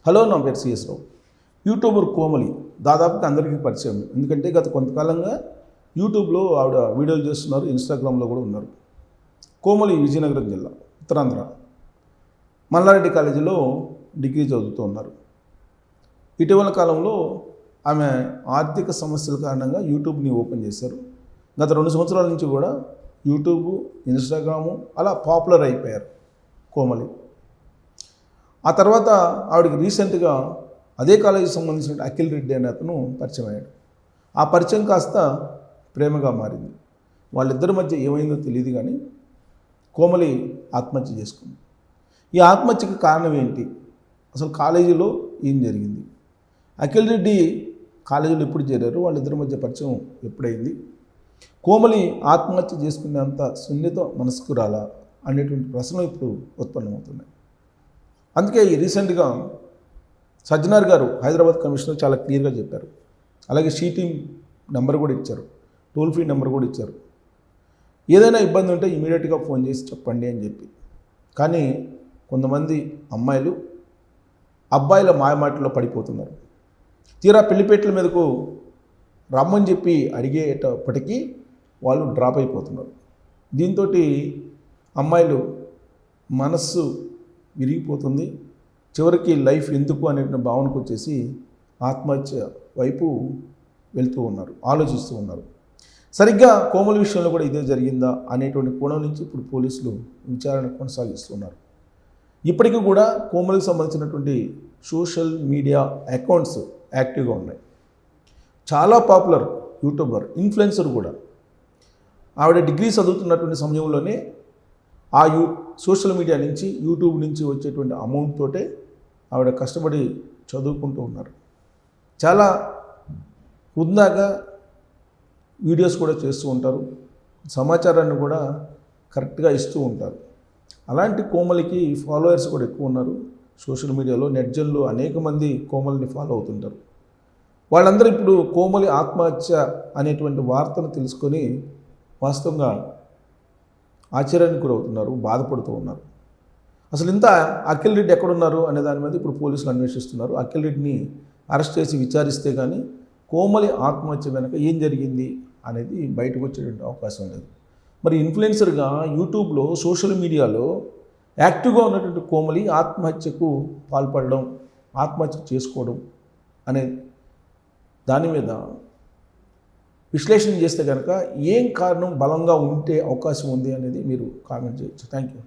Hello, నా పేరు CS రావు. YouTuber Komali దాదాపుగా అందరికీ పరిచయం. ఎందుకంటే గత కొంతకాలంగా యూట్యూబ్లో ఆవిడ వీడియోలు చేస్తున్నారు, ఇన్స్టాగ్రామ్లో కూడా ఉన్నారు. కోమలి విజయనగరం జిల్లా, ఉత్తరాంధ్ర మల్లారెడ్డి కాలేజీలో డిగ్రీ చదువుతూ ఉన్నారు. ఇటీవల కాలంలో ఆమె ఆర్థిక సమస్యల కారణంగా యూట్యూబ్ని ఓపెన్ చేశారు. గత 2 సంవత్సరాల నుంచి కూడా యూట్యూబ్, ఇన్స్టాగ్రాము అలా పాపులర్ అయిపోయారు కోమలి. ఆ తర్వాత ఆవిడకి రీసెంట్గా అదే కాలేజీకి సంబంధించిన అఖిల్ రెడ్డి అనే అతను పరిచయం అయ్యాడు. ఆ పరిచయం కాస్త ప్రేమగా మారింది. వాళ్ళిద్దరి మధ్య ఏమైందో తెలియదు, కానీ కోమలి ఆత్మహత్య చేసుకుంది. ఈ ఆత్మహత్యకి కారణం ఏంటి, అసలు కాలేజీలో ఏం జరిగింది, అఖిల్ రెడ్డి కాలేజీలో ఎప్పుడు చేరారు, వాళ్ళిద్దరి మధ్య పరిచయం ఎప్పుడైంది, కోమలి ఆత్మహత్య చేసుకునేంత సున్నిత మనస్కురాలా అనేటువంటి ప్రశ్నలు ఇప్పుడు ఉత్పన్నమవుతున్నాయి. అందుకే ఈ రీసెంట్గా సజ్జనార్ గారు హైదరాబాద్ కమిషనర్ చాలా క్లియర్గా చెప్పారు. అలాగే టీమ్ నెంబర్ కూడా ఇచ్చారు, టోల్ ఫ్రీ నెంబర్ కూడా ఇచ్చారు. ఏదైనా ఇబ్బంది ఉంటే ఇమీడియట్గా ఫోన్ చేసి చెప్పండి అని చెప్పి. కానీ కొంతమంది అమ్మాయిలు అబ్బాయిల మాయమాటల్లో పడిపోతున్నారు. తీరా పెళ్లిపేటల మీదకు రమ్మని చెప్పి అడిగేటప్పటికీ వాళ్ళు డ్రాప్ అయిపోతున్నారు. దీంతో అమ్మాయిలు మనస్సు విరిగిపోతుంది. చివరికి లైఫ్ ఎందుకు అనే భావనకు వచ్చేసి ఆత్మహత్య వైపు వెళ్తూ ఉన్నారు, ఆలోచిస్తూ ఉన్నారు. సరిగ్గా కోమలి విషయంలో కూడా ఇదే జరిగిందా అనేటువంటి కోణం నుంచి ఇప్పుడు పోలీసులు విచారణ కొనసాగిస్తున్నారు. ఇప్పటికీ కూడా కోమలికి సంబంధించినటువంటి సోషల్ మీడియా అకౌంట్స్ యాక్టివ్గా ఉన్నాయి. చాలా పాపులర్ యూట్యూబర్, ఇన్ఫ్లుయెన్సర్ కూడా. ఆవిడ డిగ్రీ చదువుతున్నటువంటి సమయంలోనే ఆ సోషల్ మీడియా నుంచి, యూట్యూబ్ నుంచి వచ్చేటువంటి అమౌంట్ తోటే ఆవిడ కష్టపడి చదువుకుంటూ ఉన్నారు. చాలా హుందాగా వీడియోస్ కూడా చేస్తూ ఉంటారు, సమాచారాన్ని కూడా కరెక్ట్గా ఇస్తూ ఉంటారు. అలాంటి కోమలికి ఫాలోవర్స్ కూడా ఎక్కువ ఉన్నారు సోషల్ మీడియాలో. నెట్జన్లు అనేక మంది కోమలిని ఫాలో అవుతుంటారు. వాళ్ళందరూ ఇప్పుడు కోమలి ఆత్మహత్య అనేటువంటి వార్తను తెలుసుకొని వాస్తవంగా ఆశ్చర్యానికి గురవుతున్నారు, బాధపడుతూ ఉన్నారు. అసలు ఇంత అఖిల్ రెడ్డి ఎక్కడున్నారు అనే దాని మీద ఇప్పుడు పోలీసులు అన్వేషిస్తున్నారు. అఖిల్ రెడ్డిని అరెస్ట్ చేసి విచారిస్తే కానీ కోమలి ఆత్మహత్య వెనక ఏం జరిగింది అనేది బయటకు వచ్చేటువంటి అవకాశం లేదు. మరి ఇన్ఫ్లుయెన్సర్గా యూట్యూబ్లో, సోషల్ మీడియాలో యాక్టివ్గా ఉన్నటువంటి కోమలి ఆత్మహత్యకు పాల్పడడం, ఆత్మహత్య చేసుకోవడం అనే దాని మీద విశ్లేషణ చేస్తే కనుక ఏం కారణం బలంగా ఉంటే అవకాశం ఉంది అనేది మీరు కామెంట్ చేయొచ్చు. Thank you.